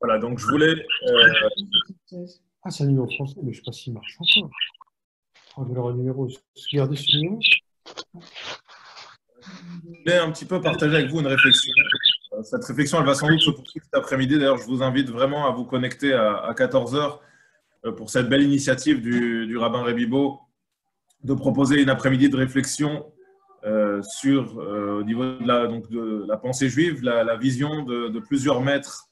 Voilà, donc je voulais Ah, c'est un numéro français, mais je ne sais pas s'il marche encore. Ah, je vais avoir un numéro. Regardez ce numéro. un petit peu partager avec vous une réflexion. Cette réflexion, elle va sans doute se poursuivre cet après-midi. D'ailleurs, je vous invite vraiment à vous connecter à 14 heures pour cette belle initiative du rabbin Rebibo de proposer une après-midi de réflexion sur, au niveau de la pensée juive, la vision de plusieurs maîtres,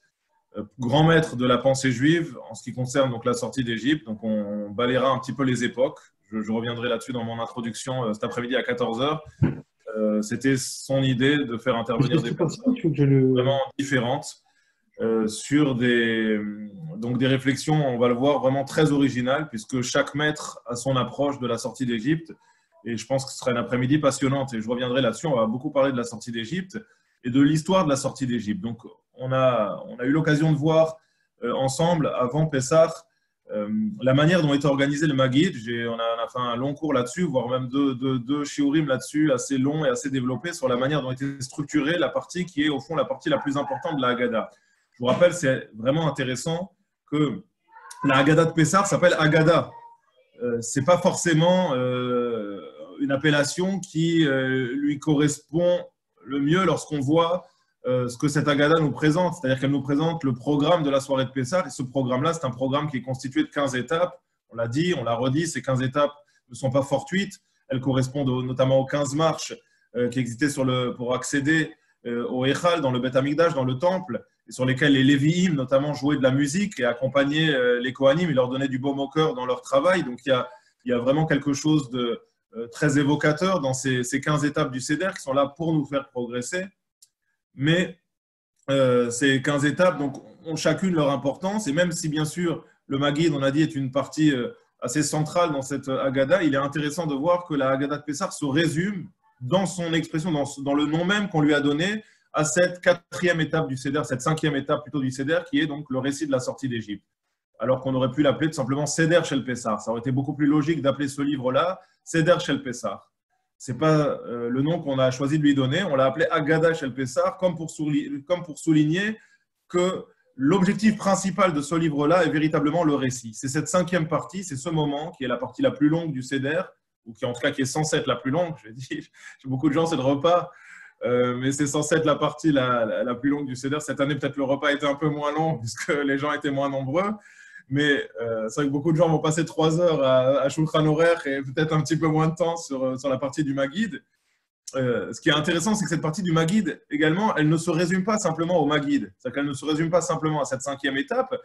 grands maîtres de la pensée juive en ce qui concerne donc, la sortie d'Égypte. Donc, on balayera un petit peu les époques. Je reviendrai là-dessus dans mon introduction cet après-midi à 14 heures. C'était son idée de faire intervenir Qu'est-ce des qui passe? personnes Il faut que je le. vraiment différentes sur donc des réflexions, on va le voir, vraiment très originales, puisque chaque maître a son approche de la sortie d'Égypte. Et je pense que ce sera une après-midi passionnante. Et je reviendrai là-dessus. On va beaucoup parler de la sortie d'Égypte et de l'histoire de la sortie d'Égypte. Donc, on a eu l'occasion de voir ensemble, avant Pessah, la manière dont est organisé le Maguid. On a fait un long cours là-dessus, voire même deux shiurim là-dessus, assez longs et assez développés, sur la manière dont était structurée la partie qui est, au fond, la partie la plus importante de la Haggadah. Je vous rappelle, c'est vraiment intéressant que la Haggadah de Pessah s'appelle Haggadah. Ce n'est pas forcément une appellation qui lui correspond le mieux lorsqu'on voit ce que cette Haggadah nous présente. C'est-à-dire qu'elle nous présente le programme de la soirée de Pessah. Et ce programme-là, c'est un programme qui est constitué de 15 étapes. On l'a dit, on l'a redit, ces 15 étapes ne sont pas fortuites. Elles correspondent notamment aux 15 marches qui existaient pour accéder au Echal, dans le Beth Amikdash, dans le temple, et sur lesquels les Lévi'im, notamment, jouaient de la musique et accompagnaient les Kohanim. Ils leur donnaient du baume au cœur dans leur travail. Donc, il y a vraiment quelque chose de très évocateur dans ces 15 étapes du Seder qui sont là pour nous faire progresser. Mais ces 15 étapes donc, ont chacune leur importance. Et même si, bien sûr, le Maguid, on a dit, est une partie assez centrale dans cette Haggadah, il est intéressant de voir que la Haggadah de Pessah se résume dans son expression, dans le nom même qu'on lui a donné à cette quatrième étape du Seder, cette cinquième étape plutôt du Seder, qui est donc le récit de la sortie d'Égypte. Alors qu'on aurait pu l'appeler tout simplement Seder Shel Pessah. Ça aurait été beaucoup plus logique d'appeler ce livre-là Seder Shel Pessah. Ce n'est pas le nom qu'on a choisi de lui donner. On l'a appelé Haggadah Shel Pessah, comme pour souligner que l'objectif principal de ce livre-là est véritablement le récit. C'est cette cinquième partie, c'est ce moment qui est la partie la plus longue du Seder, ou qui en tout cas qui est censée être la plus longue. Je dis, chez beaucoup de gens, c'est le repas, mais c'est censé être la partie la plus longue du Seder. Cette année, peut-être le repas était un peu moins long, puisque les gens étaient moins nombreux. Mais c'est vrai que beaucoup de gens vont passer 3 heures à Shulchan Aruch et peut-être un petit peu moins de temps sur la partie du Maguid. Ce qui est intéressant, c'est que cette partie du Maguid, également, elle ne se résume pas simplement au Maguid. C'est-à-dire qu'elle ne se résume pas simplement à cette cinquième étape.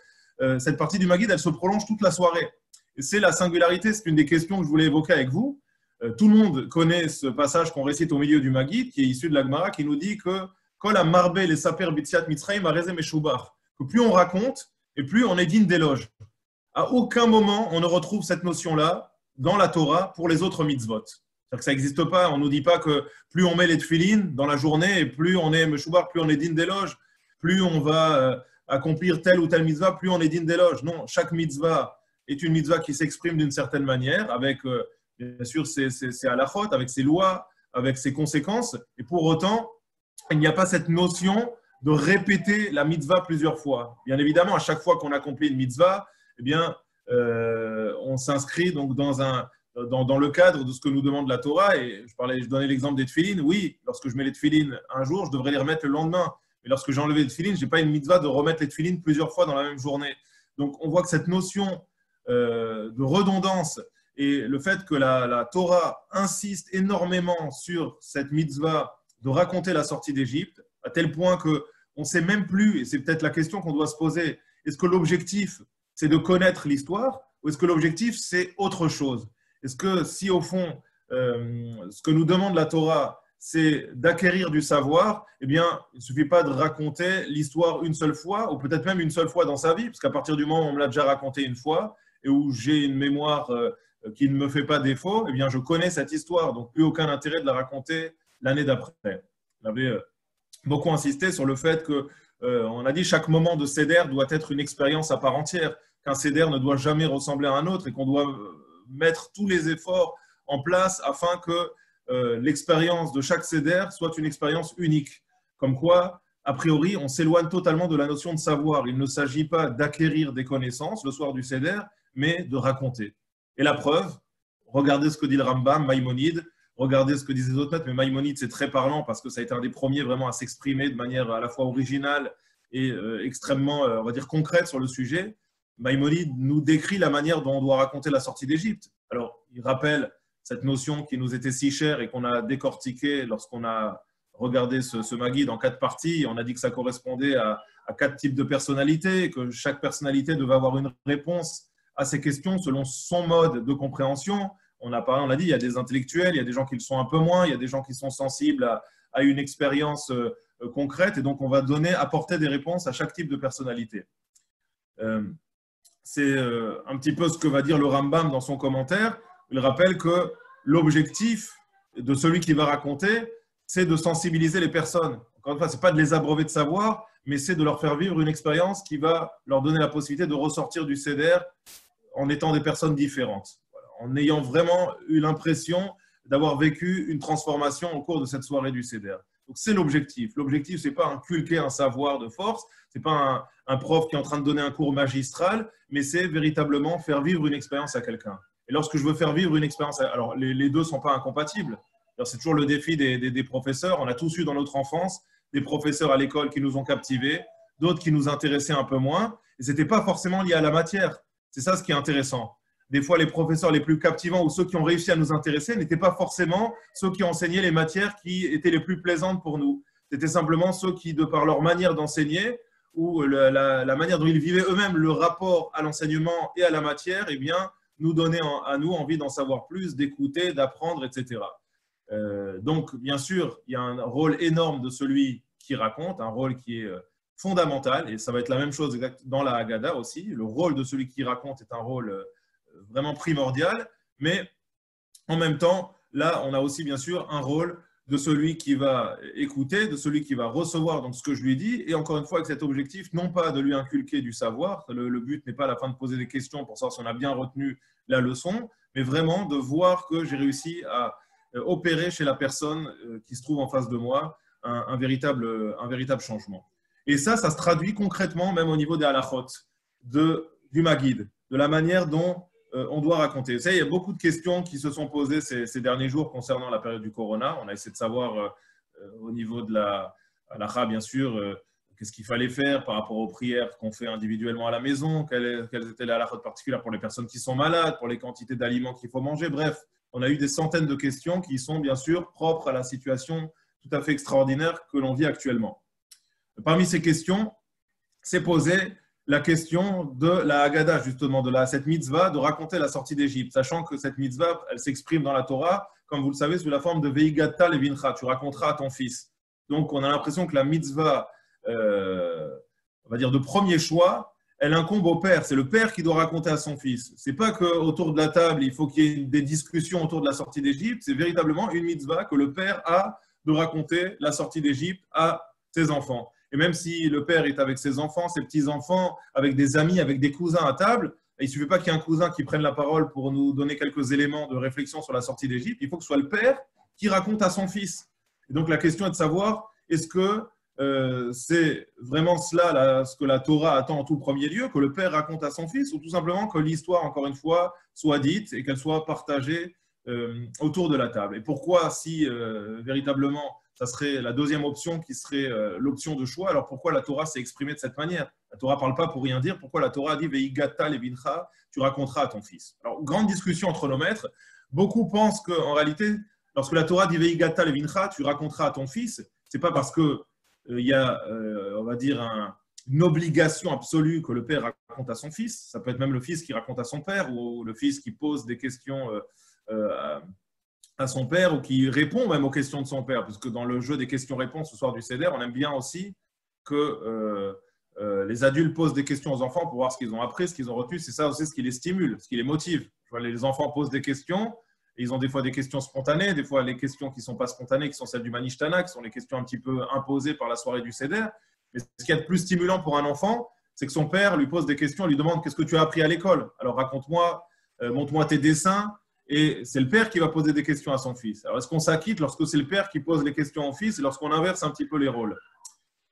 Cette partie du Maguid, elle se prolonge toute la soirée. Et c'est la singularité, c'est une des questions que je voulais évoquer avec vous. Tout le monde connaît ce passage qu'on récite au milieu du Maguid, qui est issu de la Gemara, qui nous dit que Kol ha-marbe les saper bitziat mitzrayim hareze meshubach. Que plus on raconte, et plus on est digne d'éloge. À aucun moment, on ne retrouve cette notion-là dans la Torah pour les autres mitzvot. C'est-à-dire que ça n'existe pas. On ne nous dit pas que plus on met les tefilines dans la journée et plus on est meshubach, plus on est digne d'éloge, plus on va accomplir telle ou telle mitzvah, plus on est digne d'éloge. Non, chaque mitzvah est une mitzvah qui s'exprime d'une certaine manière, avec bien sûr ses halachot, avec ses lois, avec ses conséquences. Et pour autant, il n'y a pas cette notion de répéter la mitzvah plusieurs fois. Bien évidemment, à chaque fois qu'on accomplit une mitzvah, eh bien, on s'inscrit donc dans le cadre de ce que nous demande la Torah. Et je donnais l'exemple des tefilines. Oui, lorsque je mets les tefilines un jour, je devrais les remettre le lendemain. Mais lorsque j'ai enlevé les tefilines, je n'ai pas une mitzvah de remettre les tefilines plusieurs fois dans la même journée. Donc, on voit que cette notion de redondance et le fait que la Torah insiste énormément sur cette mitzvah de raconter la sortie d'Égypte, à tel point qu'on ne sait même plus, et c'est peut-être la question qu'on doit se poser, est-ce que l'objectif, c'est de connaître l'histoire ou est-ce que l'objectif, c'est autre chose? Est-ce que si, au fond, ce que nous demande la Torah, c'est d'acquérir du savoir, eh bien, il ne suffit pas de raconter l'histoire une seule fois, ou peut-être même une seule fois dans sa vie, parce qu'à partir du moment où on me l'a déjà raconté une fois, et où j'ai une mémoire qui ne me fait pas défaut, eh bien, je connais cette histoire, donc plus aucun intérêt de la raconter l'année d'après. On avait beaucoup insisté sur le fait que, on a dit, chaque moment de Seder doit être une expérience à part entière, qu'un Seder ne doit jamais ressembler à un autre et qu'on doit mettre tous les efforts en place afin que l'expérience de chaque Seder soit une expérience unique. Comme quoi, a priori, on s'éloigne totalement de la notion de savoir. Il ne s'agit pas d'acquérir des connaissances le soir du Seder, mais de raconter. Et la preuve, regardez ce que dit le Rambam, Maïmonide, regardez ce que disent les autres maîtres, mais Maïmonide, c'est très parlant parce que ça a été un des premiers vraiment à s'exprimer de manière à la fois originale et extrêmement, on va dire, concrète sur le sujet. Maïmonide nous décrit la manière dont on doit raconter la sortie d'Égypte. Alors, il rappelle cette notion qui nous était si chère et qu'on a décortiquée lorsqu'on a regardé ce Maguide en 4 parties. On a dit que ça correspondait à 4 types de personnalités, que chaque personnalité devait avoir une réponse à ces questions selon son mode de compréhension. On a dit, il y a des intellectuels, il y a des gens qui le sont un peu moins, il y a des gens qui sont sensibles à une expérience concrète, et donc on va apporter des réponses à chaque type de personnalité. C'est un petit peu ce que va dire le Rambam dans son commentaire. Il rappelle que l'objectif de celui qui va raconter, c'est de sensibiliser les personnes. Encore une fois, ce n'est pas de les abreuver de savoir, mais c'est de leur faire vivre une expérience qui va leur donner la possibilité de ressortir du Seder en étant des personnes différentes. Voilà. En ayant vraiment eu l'impression d'avoir vécu une transformation au cours de cette soirée du Seder. Donc c'est l'objectif. L'objectif, ce n'est pas inculquer un savoir de force, ce n'est pas un prof qui est en train de donner un cours magistral, mais c'est véritablement faire vivre une expérience à quelqu'un. Et lorsque je veux faire vivre une expérience, alors les deux ne sont pas incompatibles. C'est toujours le défi des professeurs. On a tous eu dans notre enfance des professeurs à l'école qui nous ont captivés, d'autres qui nous intéressaient un peu moins. Et ce n'était pas forcément lié à la matière. C'est ça ce qui est intéressant. Des fois, les professeurs les plus captivants ou ceux qui ont réussi à nous intéresser n'étaient pas forcément ceux qui enseignaient les matières qui étaient les plus plaisantes pour nous. C'était simplement ceux qui, de par leur manière d'enseigner ou la manière dont ils vivaient eux-mêmes le rapport à l'enseignement et à la matière, eh bien, nous donnaient à nous envie d'en savoir plus, d'écouter, d'apprendre, etc. Donc, bien sûr, il y a un rôle énorme de celui qui raconte, un rôle qui est fondamental, et ça va être la même chose dans la Haggadah aussi. Le rôle de celui qui raconte est un rôle vraiment primordial, mais en même temps, là, on a aussi bien sûr un rôle de celui qui va écouter, de celui qui va recevoir donc, ce que je lui dis, et encore une fois avec cet objectif, non pas de lui inculquer du savoir, le but n'est pas à la fin de poser des questions pour savoir si on a bien retenu la leçon, mais vraiment de voir que j'ai réussi à opérer chez la personne qui se trouve en face de moi un véritable changement. Et ça se traduit concrètement même au niveau des halachot, du Maguide, de la manière dont on doit raconter. Vous savez, il y a beaucoup de questions qui se sont posées ces derniers jours concernant la période du Corona. On a essayé de savoir au niveau de la halakha, bien sûr, qu'est-ce qu'il fallait faire par rapport aux prières qu'on fait individuellement à la maison, quelles étaient les halakhot particulières pour les personnes qui sont malades, pour les quantités d'aliments qu'il faut manger. Bref, on a eu des centaines de questions qui sont bien sûr propres à la situation tout à fait extraordinaire que l'on vit actuellement. Parmi ces questions, s'est posée la question de la Haggadah, justement, cette mitzvah de raconter la sortie d'Égypte, sachant que cette mitzvah, elle s'exprime dans la Torah, comme vous le savez, sous la forme de Veigata levincha, tu raconteras à ton fils. Donc, on a l'impression que la mitzvah, on va dire de premier choix, elle incombe au père. C'est le père qui doit raconter à son fils. C'est pas qu'autour de la table, il faut qu'il y ait des discussions autour de la sortie d'Égypte. C'est véritablement une mitzvah que le père a de raconter la sortie d'Égypte à ses enfants. Et même si le père est avec ses enfants, ses petits-enfants, avec des amis, avec des cousins à table, il ne suffit pas qu'il y ait un cousin qui prenne la parole pour nous donner quelques éléments de réflexion sur la sortie d'Égypte. Il faut que ce soit le père qui raconte à son fils. Et donc la question est de savoir, est-ce que c'est vraiment cela ce que la Torah attend en tout premier lieu, que le père raconte à son fils, ou tout simplement que l'histoire, encore une fois, soit dite et qu'elle soit partagée autour de la table. Et pourquoi, si véritablement ça serait la deuxième option qui serait l'option de choix, alors pourquoi la Torah s'est exprimée de cette manière? La Torah ne parle pas pour rien dire. Pourquoi la Torah dit Veigata levincha, tu raconteras à ton fils? Alors, grande discussion entre nos maîtres. Beaucoup pensent qu'en réalité, lorsque la Torah dit Veigata levincha, tu raconteras à ton fils, ce n'est pas parce qu'il y a, on va dire, une obligation absolue que le père raconte à son fils. Ça peut être même le fils qui raconte à son père ou le fils qui pose des questions à son père ou qui répond même aux questions de son père, parce que dans le jeu des questions-réponses ce soir du Seder, on aime bien aussi que les adultes posent des questions aux enfants pour voir ce qu'ils ont appris, ce qu'ils ont retenu. C'est ça aussi ce qui les stimule, ce qui les motive. Je vois, les enfants posent des questions, et ils ont des fois des questions spontanées, des fois les questions qui ne sont pas spontanées, qui sont celles du Manishtana, qui sont les questions un petit peu imposées par la soirée du Seder. Mais ce qui est le plus stimulant pour un enfant, c'est que son père lui pose des questions, lui demande qu'est-ce que tu as appris à l'école. Alors raconte-moi, montre-moi tes dessins. Et c'est le père qui va poser des questions à son fils. Alors, est-ce qu'on s'acquitte lorsque c'est le père qui pose les questions au fils et lorsqu'on inverse un petit peu les rôles?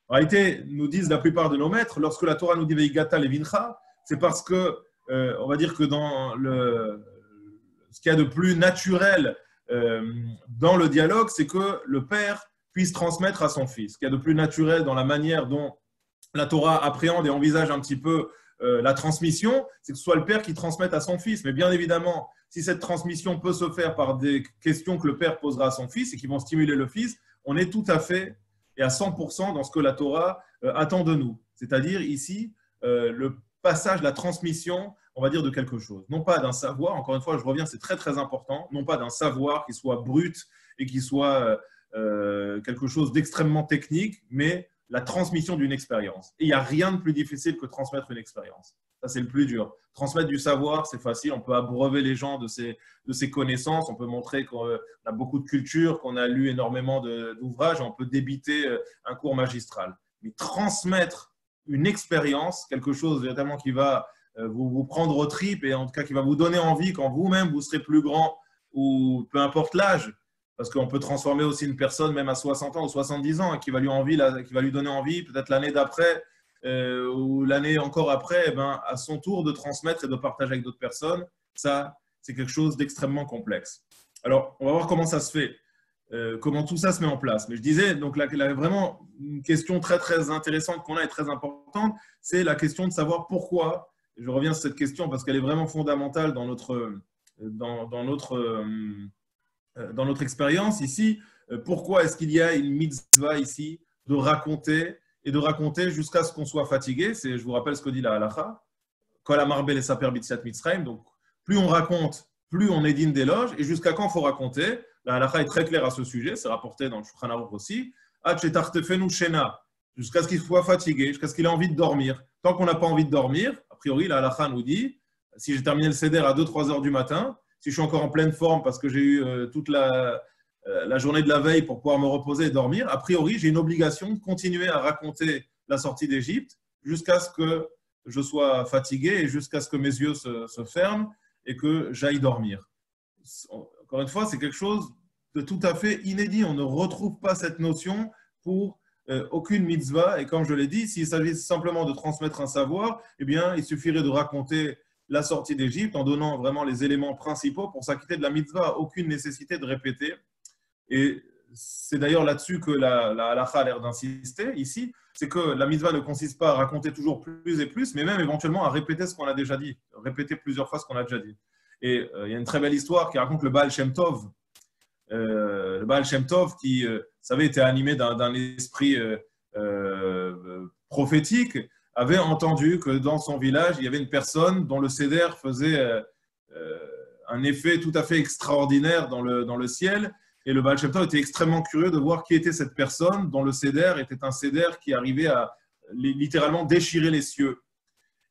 En réalité, nous disent la plupart de nos maîtres, lorsque la Torah nous dit Veigata levincha, c'est parce que, on va dire que dans ce qu'il y a de plus naturel dans le dialogue, c'est que le père puisse transmettre à son fils. Ce qu'il y a de plus naturel dans la manière dont la Torah appréhende et envisage un petit peu la transmission, c'est que ce soit le père qui transmette à son fils. Mais bien évidemment, si cette transmission peut se faire par des questions que le père posera à son fils et qui vont stimuler le fils, on est tout à fait et à 100% dans ce que la Torah attend de nous. C'est-à-dire ici, le passage, la transmission, on va dire, de quelque chose. Non pas d'un savoir, encore une fois, je reviens, c'est très très important, non pas d'un savoir qui soit brut et qui soit quelque chose d'extrêmement technique, mais la transmission d'une expérience. Et il n'y a rien de plus difficile que transmettre une expérience. Ça, c'est le plus dur. Transmettre du savoir, c'est facile. On peut abreuver les gens de ces connaissances. On peut montrer qu'on a beaucoup de culture, qu'on a lu énormément d'ouvrages. On peut débiter un cours magistral. Mais transmettre une expérience, quelque chose véritablement qui va vous prendre aux tripes et en tout cas qui va vous donner envie quand vous-même vous serez plus grand ou peu importe l'âge, parce qu'on peut transformer aussi une personne même à 60 ans ou 70 ans qui va lui donner envie peut-être l'année d'après ou l'année encore après, eh ben, à son tour de transmettre et de partager avec d'autres personnes. Ça, c'est quelque chose d'extrêmement complexe. Alors, on va voir comment ça se fait, comment tout ça se met en place. Mais je disais, donc là, vraiment, une question très, très intéressante qu'on a et très importante, c'est la question de savoir pourquoi. Je reviens sur cette question parce qu'elle est vraiment fondamentale dans notre expérience ici. Pourquoi est-ce qu'il y a une mitzvah ici de raconter et de raconter jusqu'à ce qu'on soit fatigué? Je vous rappelle ce que dit la halacha. Kol hamarbel et saper b'tziat Mitzrayim. Donc, plus on raconte, plus on est digne d'éloge. Et jusqu'à quand il faut raconter? La halacha est très claire à ce sujet. C'est rapporté dans le Shulchan Aruch aussi. Ad shetartefenu shena. Jusqu'à ce qu'il soit fatigué, jusqu'à ce qu'il ait envie de dormir. Tant qu'on n'a pas envie de dormir, a priori, la halacha nous dit, si j'ai terminé le seder à 2-3 heures du matin, si je suis encore en pleine forme parce que j'ai eu toute la journée de la veille pour pouvoir me reposer et dormir, a priori, j'ai une obligation de continuer à raconter la sortie d'Égypte jusqu'à ce que je sois fatigué et jusqu'à ce que mes yeux se ferment et que j'aille dormir. Encore une fois, c'est quelque chose de tout à fait inédit. On ne retrouve pas cette notion pour aucune mitzvah. Et comme je l'ai dit, s'il s'agit simplement de transmettre un savoir, eh bien, il suffirait de raconter la sortie d'Égypte en donnant vraiment les éléments principaux pour s'acquitter de la mitzvah. Aucune nécessité de répéter. Et c'est d'ailleurs là-dessus que la halacha a l'air d'insister ici, c'est que la mitzvah ne consiste pas à raconter toujours plus et plus, mais même éventuellement à répéter ce qu'on a déjà dit, répéter plusieurs fois ce qu'on a déjà dit. Et il y a une très belle histoire qui raconte le Baal Shem Tov. Le Baal Shem Tov qui, vous savez, était animé d'un esprit prophétique, avait entendu que dans son village, il y avait une personne dont le seder faisait un effet tout à fait extraordinaire dans le ciel. Et le Baal Shem Tov était extrêmement curieux de voir qui était cette personne dont le seder était un seder qui arrivait à littéralement déchirer les cieux.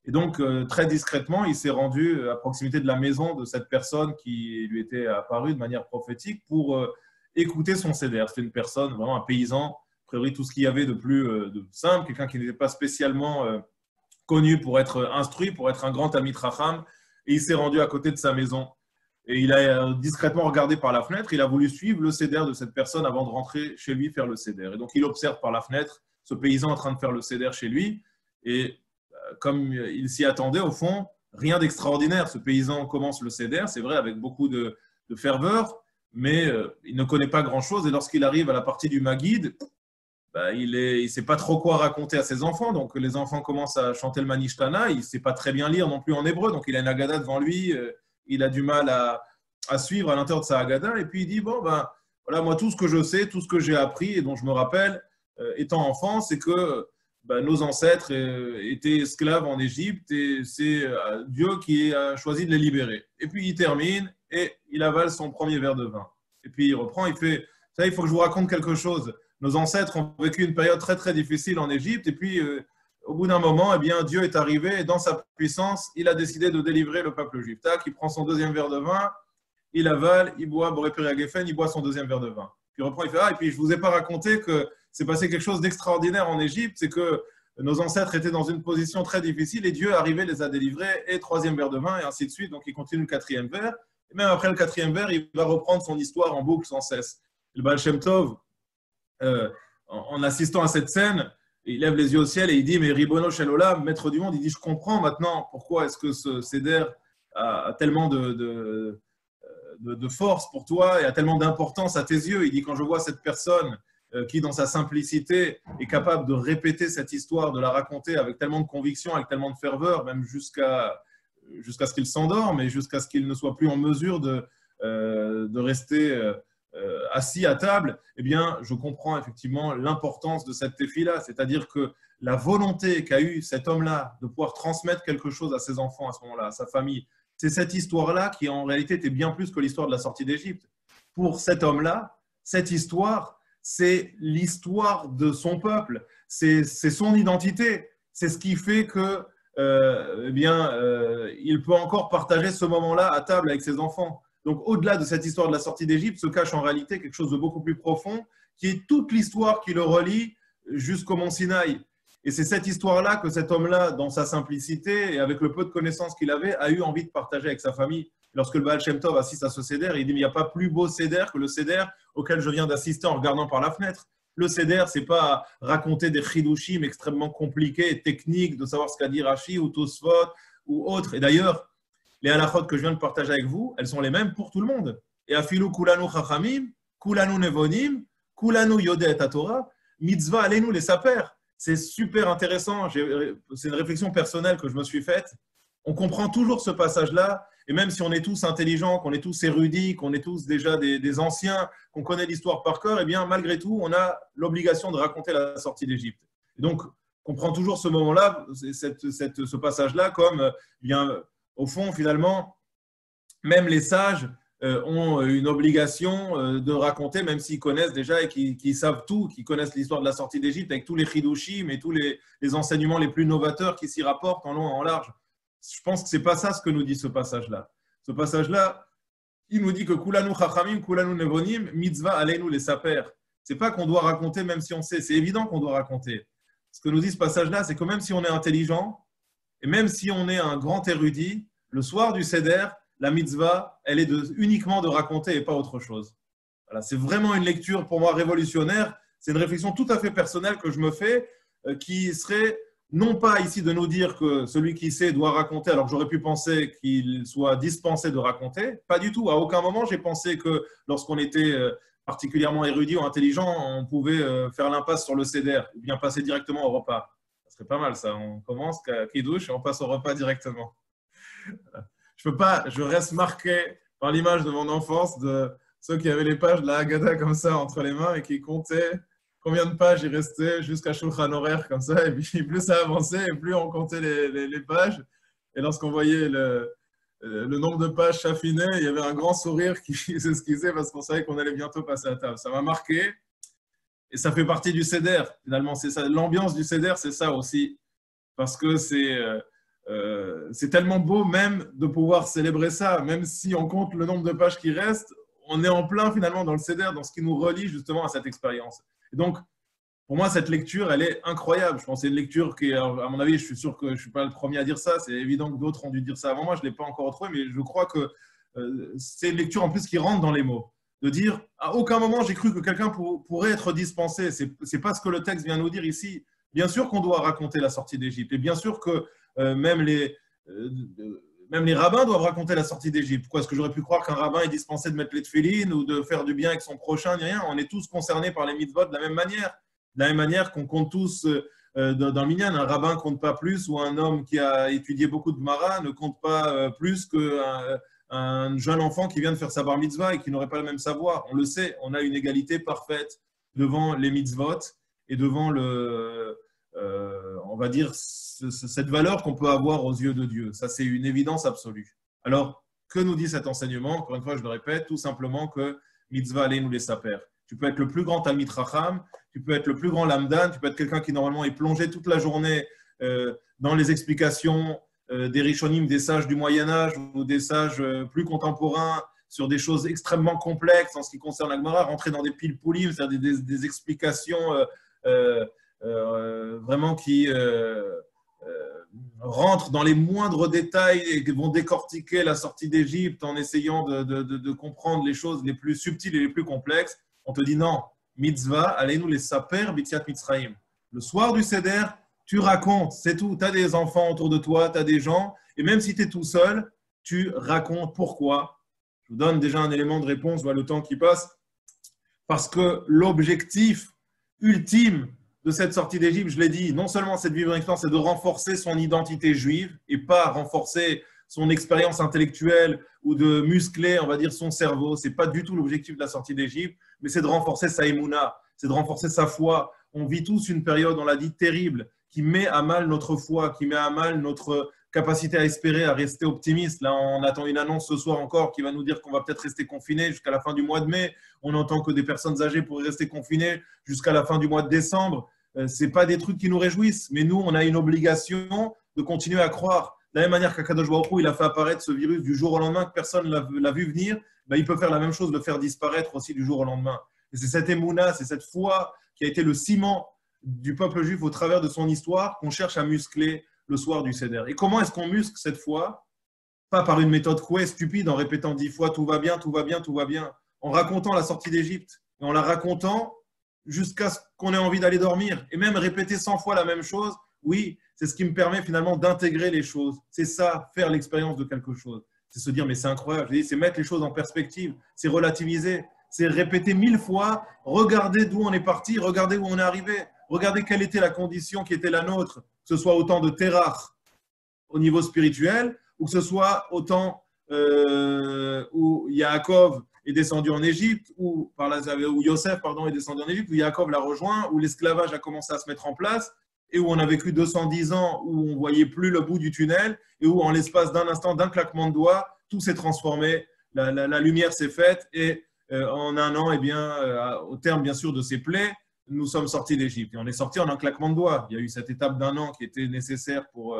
Et donc, très discrètement, il s'est rendu à proximité de la maison de cette personne qui lui était apparue de manière prophétique pour écouter son seder. C'était une personne, vraiment un paysan, a priori tout ce qu'il y avait de plus de simple, quelqu'un qui n'était pas spécialement connu pour être instruit, pour être un grand Talmid Chacham. Et il s'est rendu à côté de sa maison. Et il a discrètement regardé par la fenêtre, il a voulu suivre le seder de cette personne avant de rentrer chez lui faire le seder. Et donc il observe par la fenêtre ce paysan en train de faire le seder chez lui. Et comme il s'y attendait, au fond, rien d'extraordinaire. Ce paysan commence le seder, c'est vrai, avec beaucoup de ferveur, mais il ne connaît pas grand-chose. Et lorsqu'il arrive à la partie du Maguid, il ne sait pas trop quoi raconter à ses enfants. Donc les enfants commencent à chanter le Manishtana. Il ne sait pas très bien lire non plus en hébreu. Donc il a une Haggadah devant lui. Il a du mal à suivre à l'intérieur de sa Haggadah. Et puis il dit, voilà, moi, tout ce que je sais, tout ce que j'ai appris et dont je me rappelle, étant enfant, c'est que nos ancêtres étaient esclaves en Égypte et c'est Dieu qui a choisi de les libérer. Et puis il termine et il avale son premier verre de vin. Et puis il reprend, il fait, ça, il faut que je vous raconte quelque chose. Nos ancêtres ont vécu une période très très difficile en Égypte et puis au bout d'un moment, eh bien, Dieu est arrivé et dans sa puissance, il a décidé de délivrer le peuple juif. Tac, il prend son deuxième verre de vin, il avale, il boit Boré Peri Agéfen, il boit son deuxième verre de vin. Puis il reprend, il fait, et puis je ne vous ai pas raconté que c'est passé quelque chose d'extraordinaire en Égypte, c'est que nos ancêtres étaient dans une position très difficile et Dieu arrivé, les a délivrés, et troisième verre de vin, et ainsi de suite. Donc il continue le quatrième verre, et même après le quatrième verre, il va reprendre son histoire en boucle sans cesse. Le Baal Shem Tov, en assistant à cette scène, il lève les yeux au ciel et il dit, mais Ribono Shel Olam, maître du monde, il dit, je comprends maintenant pourquoi est-ce que ce Seder a tellement de force pour toi et a tellement d'importance à tes yeux. Il dit, quand je vois cette personne qui, dans sa simplicité, est capable de répéter cette histoire, de la raconter avec tellement de conviction, avec tellement de ferveur, même jusqu'à ce qu'il s'endorme et jusqu'à ce qu'il ne soit plus en mesure de rester assis à table, eh bien, je comprends effectivement l'importance de cette tefila, c'est-à-dire que la volonté qu'a eu cet homme-là de pouvoir transmettre quelque chose à ses enfants à ce moment-là, à sa famille, c'est cette histoire-là qui en réalité était bien plus que l'histoire de la sortie d'Égypte. Pour cet homme-là, cette histoire, c'est l'histoire de son peuple, c'est son identité, c'est ce qui fait que il peut encore partager ce moment-là à table avec ses enfants. Donc, au-delà de cette histoire de la sortie d'Égypte, se cache en réalité quelque chose de beaucoup plus profond, qui est toute l'histoire qui le relie jusqu'au mont Sinaï. Et c'est cette histoire-là que cet homme-là, dans sa simplicité et avec le peu de connaissances qu'il avait, a eu envie de partager avec sa famille. Lorsque le Baal Shem Tov assiste à ce Seder, il dit, mais il n'y a pas plus beau Seder que le Seder auquel je viens d'assister en regardant par la fenêtre. Le Seder, ce n'est pas raconter des chidushim extrêmement compliqués et techniques, de savoir ce qu'a dit Rashi ou Tosfot ou autres. Et d'ailleurs, les halachot que je viens de partager avec vous, elles sont les mêmes pour tout le monde. Et afilu kulanu chachamim, kulanu nevonim, kulanu yodet Torah, mitzvah alenu les saper. C'est super intéressant. C'est une réflexion personnelle que je me suis faite. On comprend toujours ce passage-là. Et même si on est tous intelligents, qu'on est tous érudits, qu'on est tous déjà des anciens, qu'on connaît l'histoire par cœur, eh bien, malgré tout, on a l'obligation de raconter la sortie d'Égypte. Donc, on prend toujours ce moment-là, ce passage-là, comme bien, au fond, finalement, même les sages ont une obligation de raconter, même s'ils connaissent déjà et qui savent tout, qui connaissent l'histoire de la sortie d'Égypte avec tous les chidushim et tous les enseignements les plus novateurs qui s'y rapportent en long et en large. Je pense que ce n'est pas ça ce que nous dit ce passage-là. Ce passage-là, il nous dit que kulanu chachamim, kulanu nevonim, mitzvah aleinu les saper. Ce n'est pas qu'on doit raconter même si on sait. C'est évident qu'on doit raconter. Ce que nous dit ce passage-là, c'est que même si on est intelligent et même si on est un grand érudit, le soir du Seder, la mitzvah, elle est uniquement de raconter et pas autre chose. Voilà, c'est vraiment une lecture pour moi révolutionnaire. C'est une réflexion tout à fait personnelle que je me fais qui serait non pas ici de nous dire que celui qui sait doit raconter, alors que j'aurais pu penser qu'il soit dispensé de raconter. Pas du tout. À aucun moment, j'ai pensé que lorsqu'on était particulièrement érudit ou intelligent, on pouvait faire l'impasse sur le Seder ou bien passer directement au repas. Ça serait pas mal, ça. On commence qu'à Kiddush et on passe au repas directement. Je reste marqué par l'image de mon enfance de ceux qui avaient les pages de la Haggadah comme ça entre les mains et qui comptaient combien de pages il restait jusqu'à Shulchan Aruch comme ça. Et puis plus ça avançait et plus on comptait les pages. Et lorsqu'on voyait le nombre de pages s'affiner, il y avait un grand sourire qui s'esquissait parce qu'on savait qu'on allait bientôt passer à table. Ça m'a marqué et ça fait partie du Seder. Finalement, c'est ça. L'ambiance du Seder, c'est ça aussi. Parce que c'est tellement beau même de pouvoir célébrer ça. Même si on compte le nombre de pages qui restent, on est en plein finalement dans le Seder, dans ce qui nous relie justement à cette expérience. Et donc, pour moi, cette lecture, elle est incroyable. Je pense que c'est une lecture qui, à mon avis, je suis sûr que je ne suis pas le premier à dire ça. C'est évident que d'autres ont dû dire ça avant moi. Je ne l'ai pas encore retrouvé, mais je crois que c'est une lecture en plus qui rentre dans les mots. De dire, à aucun moment, j'ai cru que quelqu'un pourrait être dispensé. Ce n'est pas ce que le texte vient nous dire ici. Bien sûr qu'on doit raconter la sortie d'Égypte. Et bien sûr que même les rabbins doivent raconter la sortie d'Égypte. Pourquoi est-ce que j'aurais pu croire qu'un rabbin est dispensé de mettre les tefilines ou de faire du bien avec son prochain, ni rien. On est tous concernés par les mitzvot de la même manière. De la même manière qu'on compte tous dans le minyan. Un rabbin ne compte pas plus ou un homme qui a étudié beaucoup de Gemara ne compte pas plus qu'un jeune enfant qui vient de faire sa bar mitzvah et qui n'aurait pas le même savoir. On le sait, on a une égalité parfaite devant les mitzvot et devant on va dire, cette valeur qu'on peut avoir aux yeux de Dieu. Ça, c'est une évidence absolue. Alors, que nous dit cet enseignement? Encore une fois, je le répète, tout simplement que mitzvah aleinu les saper. Tu peux être le plus grand Talmid Chacham, tu peux être le plus grand Lamdan, tu peux être quelqu'un qui normalement est plongé toute la journée dans les explications des Rishonim, des sages du Moyen-Âge ou des sages plus contemporains sur des choses extrêmement complexes en ce qui concerne la Gemara, rentrer dans des pilpoulim, c'est-à-dire des explications vraiment qui rentrent dans les moindres détails et qui vont décortiquer la sortie d'Égypte en essayant de comprendre les choses les plus subtiles et les plus complexes. On te dit non, mitzvah, allez-nous les saper, bitiat mitzraim. Le soir du Seder, tu racontes, c'est tout. Tu as des enfants autour de toi, tu as des gens, et même si tu es tout seul, tu racontes pourquoi. Je vous donne déjà un élément de réponse, je vois le temps qui passe. Parce que l'objectif ultime de cette sortie d'Égypte, je l'ai dit, non seulement c'est de vivre une expérience, c'est de renforcer son identité juive et pas renforcer son expérience intellectuelle ou de muscler, on va dire, son cerveau. Ce n'est pas du tout l'objectif de la sortie d'Égypte, mais c'est de renforcer sa émouna, c'est de renforcer sa foi. On vit tous une période, on l'a dit, terrible, qui met à mal notre foi, qui met à mal notre capacité à espérer, à rester optimiste. Là, on attend une annonce ce soir encore qui va nous dire qu'on va peut-être rester confiné jusqu'à la fin du mois de mai. On entend que des personnes âgées pourraient rester confinées jusqu'à la fin du mois de décembre. Ce n'est pas des trucs qui nous réjouissent, mais nous, on a une obligation de continuer à croire. De la même manière qu'Akadosh Baruch Hu, il a fait apparaître ce virus du jour au lendemain, que personne ne l'a vu venir, ben, il peut faire la même chose, le faire disparaître aussi du jour au lendemain. Et c'est cette émouna, c'est cette foi qui a été le ciment du peuple juif au travers de son histoire qu'on cherche à muscler le soir du Seder. Et comment est-ce qu'on muscle cette foi? Pas par une méthode couée, stupide, en répétant 10 fois tout va bien, tout va bien, tout va bien. En racontant la sortie d'Égypte. Et en la racontant jusqu'à ce qu'on ait envie d'aller dormir. Et même répéter 100 fois la même chose, oui, c'est ce qui me permet finalement d'intégrer les choses. C'est ça, faire l'expérience de quelque chose. C'est se dire, mais c'est incroyable. C'est mettre les choses en perspective. C'est relativiser. C'est répéter 1000 fois, regarder d'où on est parti, regarder où on est arrivé. Regardez quelle était la condition qui était la nôtre, que ce soit autant de terrach au niveau spirituel, ou que ce soit autant où Yaakov est descendu en Égypte, où Yosef est descendu en Égypte, où Yaakov l'a rejoint, où l'esclavage a commencé à se mettre en place, et où on a vécu 210 ans, où on ne voyait plus le bout du tunnel, et où en l'espace d'un instant, d'un claquement de doigts, tout s'est transformé, la lumière s'est faite, et en un an, eh bien, au terme bien sûr de ces plaies, nous sommes sortis d'Égypte. Et on est sortis en un claquement de doigts. Il y a eu cette étape d'un an qui était nécessaire pour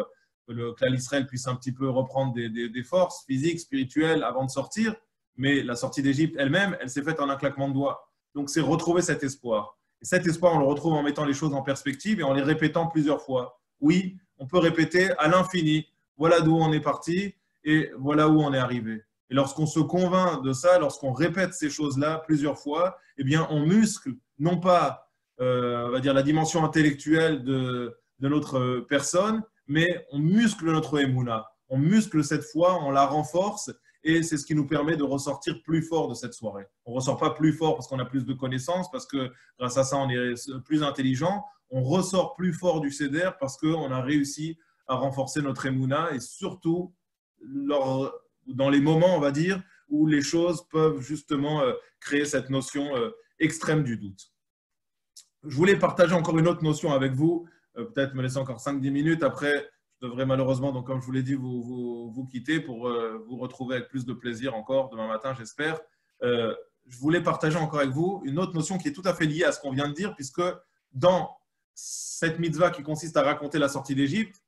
que le clan Israël puisse un petit peu reprendre des forces physiques, spirituelles avant de sortir. Mais la sortie d'Égypte elle-même, elle s'est faite en un claquement de doigts. Donc c'est retrouver cet espoir. Et cet espoir, on le retrouve en mettant les choses en perspective et en les répétant plusieurs fois. Oui, on peut répéter à l'infini. Voilà d'où on est parti et voilà où on est arrivé. Et lorsqu'on se convainc de ça, lorsqu'on répète ces choses-là plusieurs fois, eh bien, on muscle non pas on va dire la dimension intellectuelle de notre personne, mais on muscle notre émouna. On muscle cette foi, on la renforce et c'est ce qui nous permet de ressortir plus fort de cette soirée. On ne ressort pas plus fort parce qu'on a plus de connaissances, parce que grâce à ça, on est plus intelligent. On ressort plus fort du Seder parce qu'on a réussi à renforcer notre émouna et surtout dans les moments, on va dire, où les choses peuvent justement créer cette notion extrême du doute. Je voulais partager encore une autre notion avec vous, peut-être me laisser encore 5-10 minutes. Après, je devrais malheureusement, donc, comme je vous l'ai dit, vous quitter pour vous retrouver avec plus de plaisir encore demain matin, j'espère. Je voulais partager encore avec vous une autre notion qui est tout à fait liée à ce qu'on vient de dire, puisque dans cette mitzvah qui consiste à raconter la sortie d'Égypte,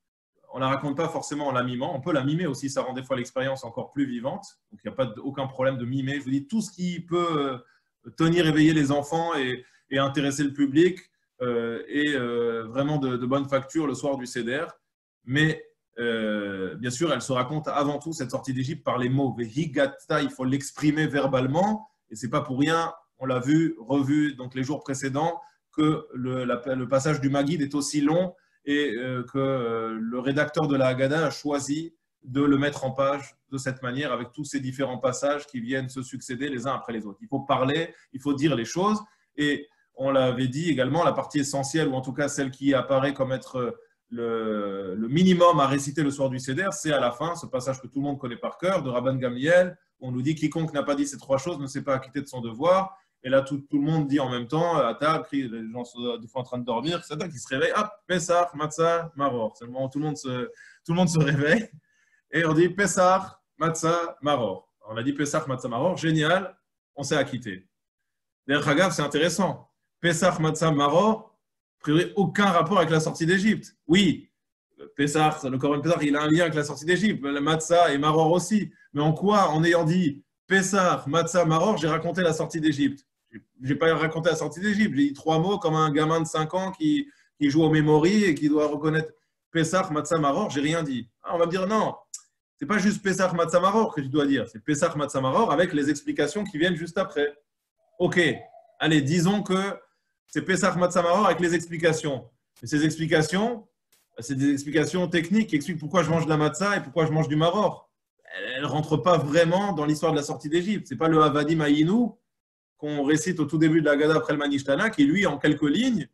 on ne la raconte pas forcément en la mimant. On peut la mimer aussi, ça rend des fois l'expérience encore plus vivante. Donc, il n'y a pas aucun problème de mimer. Je vous dis, tout ce qui peut tenir éveiller les enfants et intéresser le public et vraiment de bonne facture le soir du Seder. Mais bien sûr, elle se raconte avant tout, cette sortie d'Égypte, par les mots. Vehigata, il faut l'exprimer verbalement. Et ce n'est pas pour rien, on l'a vu, revu donc les jours précédents, que le passage du Maguid est aussi long et que le rédacteur de la Haggadah a choisi de le mettre en page de cette manière, avec tous ces différents passages qui viennent se succéder les uns après les autres. Il faut parler, il faut dire les choses. Et on l'avait dit également, la partie essentielle, ou en tout cas celle qui apparaît comme être le minimum à réciter le soir du Seder, c'est à la fin, ce passage que tout le monde connaît par cœur, de Rabban Gamliel, où on nous dit « Quiconque n'a pas dit ces trois choses ne s'est pas acquitté de son devoir ». Et là, tout le monde dit en même temps, à table, les gens sont des fois en train de dormir, c'est qui se réveille, hop, Pessah, Matzah, Maror. C'est le moment où tout le monde se réveille. Et on dit Pessah, Matzah, Maror. On a dit Pessah, Matzah, Maror, génial, on s'est acquitté. D'ailleurs, Hagav, c'est intéressant. Pessah, Matzah, Maror, a priori, aucun rapport avec la sortie d'Égypte. Oui, Pessah, le Corban Pessah, il a un lien avec la sortie d'Égypte, le Matzah et Maror aussi. Mais en quoi, en ayant dit Pessah, Matzah, Maror, j'ai raconté la sortie d'Égypte? Je n'ai pas raconté la sortie d'Égypte. J'ai dit 3 mots comme un gamin de 5 ans qui joue au memory et qui doit reconnaître Pessah, Matzah, Maror. J'ai rien dit. On va me dire non, c'est pas juste Pessah, Matzah, Maror que tu dois dire. C'est Pessah, Matzah, Maror avec les explications qui viennent juste après. Ok, allez, disons que c'est Pessah, Matzah, Maror avec les explications. Et ces explications, c'est des explications techniques qui expliquent pourquoi je mange de la matzah et pourquoi je mange du maror. Elles ne rentrent pas vraiment dans l'histoire de la sortie d'Égypte. Ce n'est pas le Havadim Hayinu qu'on récite au tout début de la Haggadah après le Manishtana qui, lui, en quelques lignes,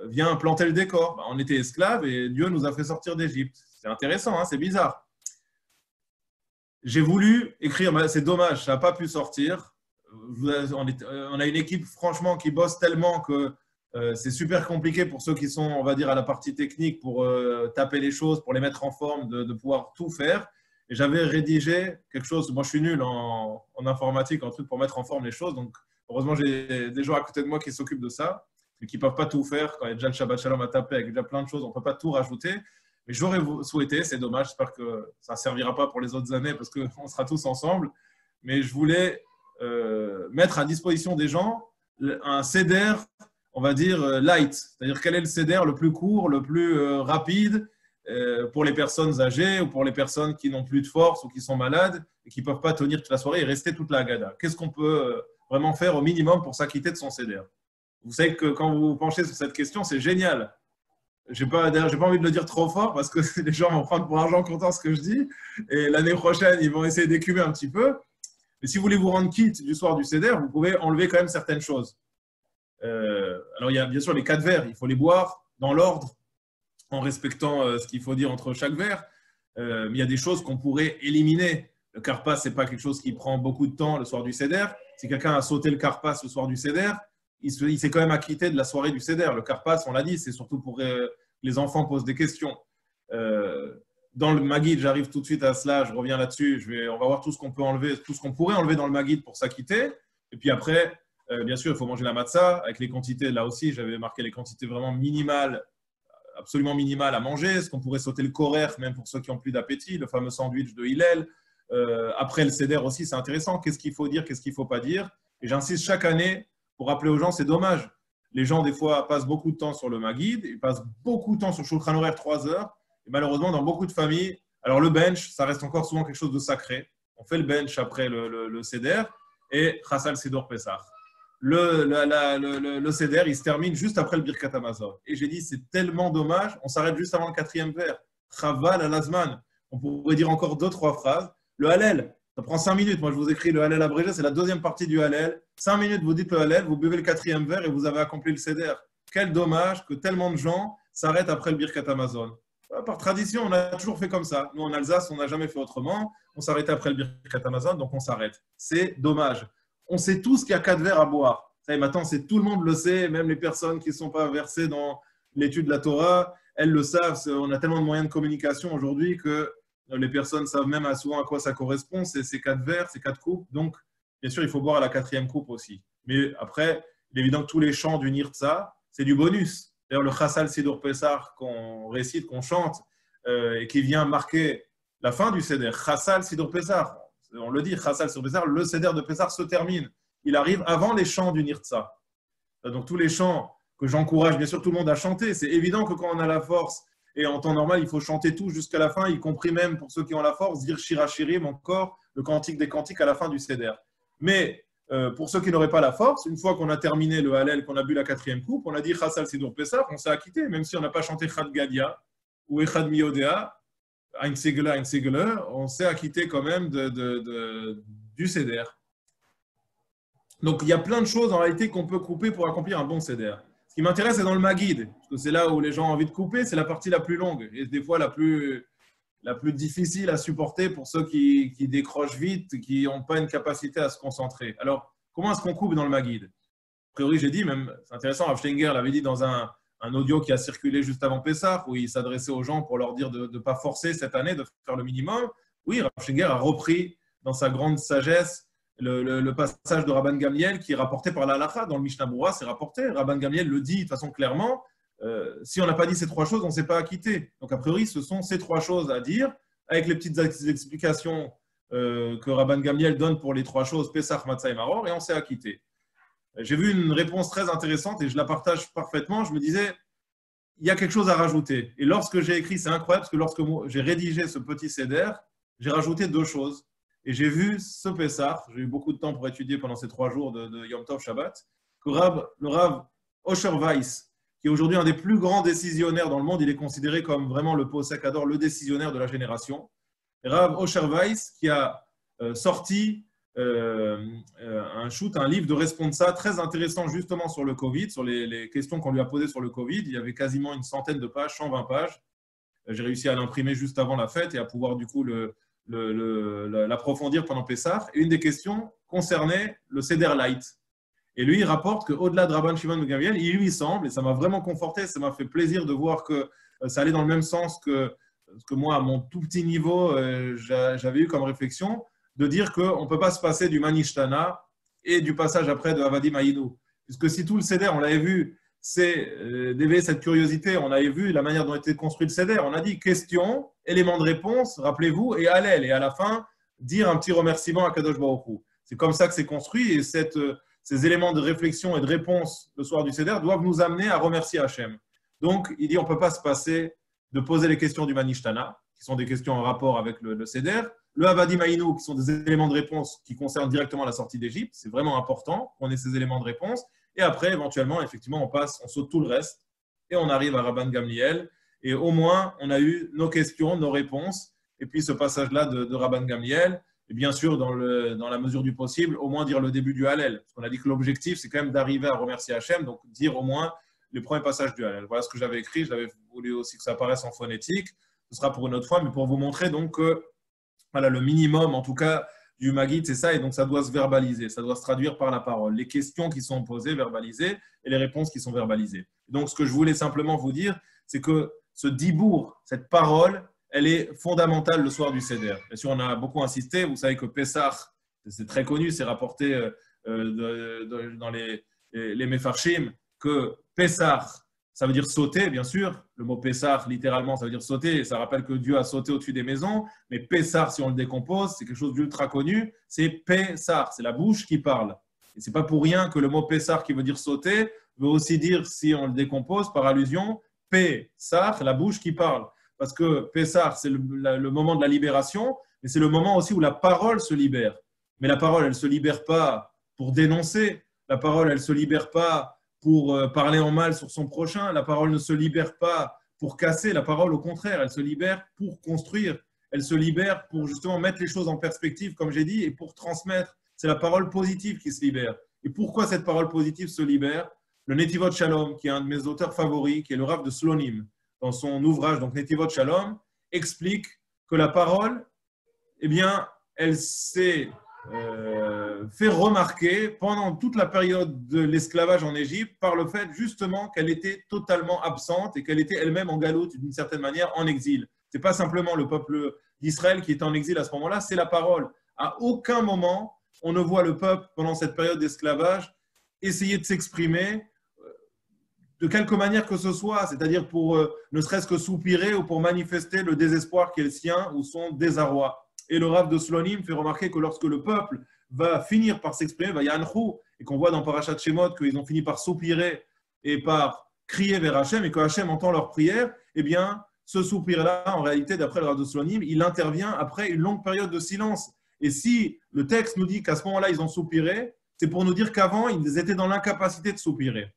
vient planter le décor. On était esclaves et Dieu nous a fait sortir d'Égypte. C'est intéressant, hein, c'est bizarre. J'ai voulu écrire, mais c'est dommage, ça n'a pas pu sortir. On a une équipe, franchement, qui bosse tellement que c'est super compliqué pour ceux qui sont, on va dire, à la partie technique pour taper les choses, pour les mettre en forme, de pouvoir tout faire. Et j'avais rédigé quelque chose, moi je suis nul en informatique, en truc pour mettre en forme les choses, donc heureusement j'ai des gens à côté de moi qui s'occupent de ça, et qui ne peuvent pas tout faire, quand il y a déjà le Shabbat Shalom à taper, avec déjà plein de choses, on ne peut pas tout rajouter. Mais j'aurais souhaité, c'est dommage, j'espère que ça ne servira pas pour les autres années, parce qu'on sera tous ensemble, mais je voulais mettre à disposition des gens un CDR, on va dire light, c'est-à-dire quel est le CDR le plus court, le plus rapide, pour les personnes âgées ou pour les personnes qui n'ont plus de force ou qui sont malades et qui ne peuvent pas tenir toute la soirée et rester toute la Haggadah. Qu'est-ce qu'on peut vraiment faire au minimum pour s'acquitter de son CDR? Vous savez que quand vous vous penchez sur cette question, c'est génial. Je n'ai pas envie de le dire trop fort parce que les gens vont prendre pour argent comptant ce que je dis et l'année prochaine, ils vont essayer d'écumer un petit peu. Mais si vous voulez vous rendre quitte du soir du CDR, vous pouvez enlever quand même certaines choses. Alors, il y a bien sûr les 4 verres, il faut les boire dans l'ordre, en respectant ce qu'il faut dire entre chaque verre. Mais il y a des choses qu'on pourrait éliminer. Le karpas, ce n'est pas quelque chose qui prend beaucoup de temps le soir du Seder. Si quelqu'un a sauté le karpas le soir du Seder, il s'est quand même acquitté de la soirée du Seder. Le karpas, on l'a dit, c'est surtout pour que les enfants posent des questions. Dans le Maguid, j'arrive tout de suite à cela, je reviens là-dessus. On va voir tout ce qu'on peut enlever, tout ce qu'on pourrait enlever dans le Maguid pour s'acquitter. Et puis après, bien sûr, il faut manger la matzah avec les quantités. Là aussi, j'avais marqué les quantités vraiment minimales, absolument minimales à manger. Est-ce qu'on pourrait sauter le korer, même pour ceux qui ont plus d'appétit, le fameux sandwich de Hillel. Après le Seder aussi, c'est intéressant. Qu'est-ce qu'il faut dire, qu'est-ce qu'il ne faut pas dire? Et j'insiste chaque année pour rappeler aux gens, c'est dommage. Les gens, des fois, passent beaucoup de temps sur le Maguid, ils passent beaucoup de temps sur Shulchan Aruch 3 heures. Et malheureusement, dans beaucoup de familles, alors le bench, ça reste encore souvent quelque chose de sacré. On fait le bench après le Seder et Chassal Sidor Pessah. Le Seder, il se termine juste après le Birkat Hamazon. Et j'ai dit, c'est tellement dommage, on s'arrête juste avant le 4e vers. Chaval al-Azman. On pourrait dire encore 2-3 phrases. Le Hallel, ça prend 5 minutes. Moi, je vous écris le Hallel abrégé, c'est la 2e partie du Hallel. 5 minutes, vous dites le Hallel, vous buvez le 4e verre et vous avez accompli le Seder. Quel dommage que tellement de gens s'arrêtent après le Birkat Hamazon. Par tradition, on a toujours fait comme ça. Nous, en Alsace, on n'a jamais fait autrement. On s'arrêtait après le Birkat Hamazon, donc on s'arrête. C'est dommage. On sait tous qu'il y a 4 verres à boire. Ça, et maintenant, tout le monde le sait, même les personnes qui ne sont pas versées dans l'étude de la Torah, elles le savent. On a tellement de moyens de communication aujourd'hui que les personnes savent même souvent à quoi ça correspond. C'est ces 4 verres, ces 4 coupes. Donc, bien sûr, il faut boire à la 4e coupe aussi. Mais après, il est évident que tous les chants du Nirtza, c'est du bonus. D'ailleurs, le Chassal Sidor Pessah qu'on récite, qu'on chante, et qui vient marquer la fin du Seder, Chassal Sidor Pessah. On le dit, Chassal Sidor Pessah, le Seder de Pessah se termine. Il arrive avant les chants du Nirtza. Donc, tous les chants que j'encourage, bien sûr, tout le monde à chanter. C'est évident que quand on a la force, et en temps normal, il faut chanter tout jusqu'à la fin, y compris même pour ceux qui ont la force, dire Shirachirim encore, le cantique des cantiques à la fin du Seder. Mais pour ceux qui n'auraient pas la force, une fois qu'on a terminé le Hallel, qu'on a bu la 4e coupe, on a dit Chassal Sidor Pessah, on s'est acquitté, même si on n'a pas chanté Chad Gadia ou Echad Miodea, Ein Segele, on s'est acquitté quand même du Seder. Donc il y a plein de choses en réalité qu'on peut couper pour accomplir un bon Seder. Ce qui m'intéresse, c'est dans le Maguid, parce que c'est là où les gens ont envie de couper, c'est la partie la plus longue et des fois la plus difficile à supporter pour ceux qui décrochent vite, qui n'ont pas une capacité à se concentrer. Alors, comment est-ce qu'on coupe dans le Maguid? A priori, j'ai dit, même, c'est intéressant, Rav Stenger l'avait dit dans un audio qui a circulé juste avant Pessah, où il s'adressait aux gens pour leur dire de ne pas forcer cette année, de faire le minimum. Oui, Rav Stenger a repris dans sa grande sagesse le passage de Rabban Gamliel qui est rapporté par la Halacha. Dans le Mishnah Berurah, c'est rapporté. Rabban Gamliel le dit de façon clairement. Si on n'a pas dit ces 3 choses, on ne s'est pas acquitté. Donc, a priori, ce sont ces 3 choses à dire, avec les petites explications que Rabban Gamliel donne pour les 3 choses, Pessah, Matzah et Maror, et on s'est acquitté. J'ai vu une réponse très intéressante et je la partage parfaitement. Je me disais, il y a quelque chose à rajouter. Et lorsque j'ai écrit, c'est incroyable, parce que lorsque j'ai rédigé ce petit Seder, j'ai rajouté 2 choses. Et j'ai vu ce Pessah, j'ai eu beaucoup de temps pour étudier pendant ces 3 jours de Yom Tov Shabbat, que le Rav Osher Weiss, qui est aujourd'hui un des plus grands décisionnaires dans le monde. Il est considéré comme vraiment le Posek Hador, le décisionnaire de la génération. Et Rav Osher Weiss, qui a sorti un livre de Responsa très intéressant justement sur le Covid, sur les questions qu'on lui a posées sur le Covid. Il y avait quasiment une centaine de pages, 120 pages. J'ai réussi à l'imprimer juste avant la fête et à pouvoir du coup l'approfondir pendant Pessah. Et une des questions concernait le Seder Light. Et lui, il rapporte qu'au-delà de Rabban Shimon ben Gamliel, il lui semble, et ça m'a vraiment conforté, ça m'a fait plaisir de voir que ça allait dans le même sens que moi, à mon tout petit niveau, j'avais eu comme réflexion, de dire qu'on ne peut pas se passer du Manishtana et du passage après de Avadim Haïnou. Puisque si tout le Seder, on l'avait vu, c'est d'éveiller cette curiosité, on avait vu la manière dont était construit le Seder, on a dit question, élément de réponse, rappelez-vous, et Hallel, et à la fin, dire un petit remerciement à Kadosh Baruch Hu. C'est comme ça que c'est construit, et ces éléments de réflexion et de réponse le soir du Seder doivent nous amener à remercier Hachem. Donc, il dit on ne peut pas se passer de poser les questions du Manishtana, qui sont des questions en rapport avec le Seder, le Avadim Haïnou, qui sont des éléments de réponse qui concernent directement la sortie d'Égypte. C'est vraiment important qu'on ait ces éléments de réponse. Et après, éventuellement, effectivement, on saute tout le reste et on arrive à Rabban Gamliel. Et au moins, on a eu nos questions, nos réponses. Et puis, ce passage-là de Rabban Gamliel. Et bien sûr, dans la mesure du possible, au moins dire le début du Hallel. Parce qu'on a dit que l'objectif, c'est quand même d'arriver à remercier Hachem. Donc, dire au moins les premiers passages du Hallel. Voilà ce que j'avais écrit. J'avais voulu aussi que ça apparaisse en phonétique. Ce sera pour une autre fois, mais pour vous montrer donc que voilà, le minimum, en tout cas, du Maggid, c'est ça, et donc ça doit se verbaliser, ça doit se traduire par la parole. Les questions qui sont posées, verbalisées, et les réponses qui sont verbalisées. Donc, ce que je voulais simplement vous dire, c'est que ce dibour, cette parole, elle est fondamentale le soir du Seder. Bien sûr, on a beaucoup insisté, vous savez que Pessah, c'est très connu, c'est rapporté dans les Mefarshim, que Pessah, ça veut dire sauter, bien sûr. Le mot Pessah, littéralement, ça veut dire sauter. Ça rappelle que Dieu a sauté au-dessus des maisons. Mais Pessah, si on le décompose, c'est quelque chose d'ultra connu. C'est Pessah, c'est la bouche qui parle. Et ce n'est pas pour rien que le mot Pessah, qui veut dire sauter, veut aussi dire, si on le décompose par allusion, Pessah, la bouche qui parle. Parce que Pessah, c'est le moment de la libération, mais c'est le moment aussi où la parole se libère. Mais la parole, elle ne se libère pas pour dénoncer. La parole, elle ne se libère pas pour parler en mal sur son prochain. La parole ne se libère pas pour casser. La parole, au contraire, elle se libère pour construire. Elle se libère pour justement mettre les choses en perspective, comme j'ai dit, et pour transmettre. C'est la parole positive qui se libère. Et pourquoi cette parole positive se libère? Le Netivot Shalom, qui est un de mes auteurs favoris, qui est le Rav de Slonim, dans son ouvrage, donc Netivot Shalom, explique que la parole, eh bien, elle s'est fait remarquer pendant toute la période de l'esclavage en Égypte par le fait justement qu'elle était totalement absente et qu'elle était elle-même en galoute d'une certaine manière en exil. Ce n'est pas simplement le peuple d'Israël qui est en exil à ce moment-là, c'est la parole. À aucun moment, on ne voit le peuple pendant cette période d'esclavage essayer de s'exprimer de quelque manière que ce soit, c'est-à-dire pour ne serait-ce que soupirer ou pour manifester le désespoir qui est le sien ou son désarroi. Et le Rav de Slonim fait remarquer que lorsque le peuple va finir par s'exprimer, va yanchou, et qu'on voit dans Parashat Shemot qu'ils ont fini par soupirer et par crier vers Hachem, et que Hachem entend leur prière, eh bien, ce soupir-là, en réalité, d'après le Rav de Slonim, il intervient après une longue période de silence. Et si le texte nous dit qu'à ce moment-là, ils ont soupiré, c'est pour nous dire qu'avant, ils étaient dans l'incapacité de soupirer.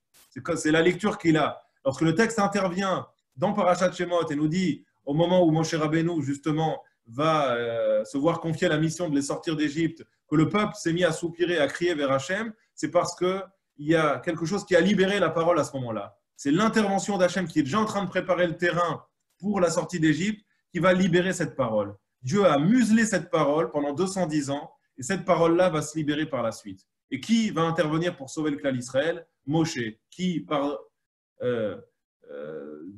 C'est la lecture qu'il a. Lorsque le texte intervient dans Parashat Shemot et nous dit, au moment où Moshe Rabbeinu, justement, va se voir confier la mission de les sortir d'Égypte, que le peuple s'est mis à soupirer, à crier vers Hachem, c'est parce qu'il y a quelque chose qui a libéré la parole à ce moment-là. C'est l'intervention d'Hachem qui est déjà en train de préparer le terrain pour la sortie d'Égypte qui va libérer cette parole. Dieu a muselé cette parole pendant 210 ans et cette parole-là va se libérer par la suite. Et qui va intervenir pour sauver le clan d'Israël? Moshe, qui par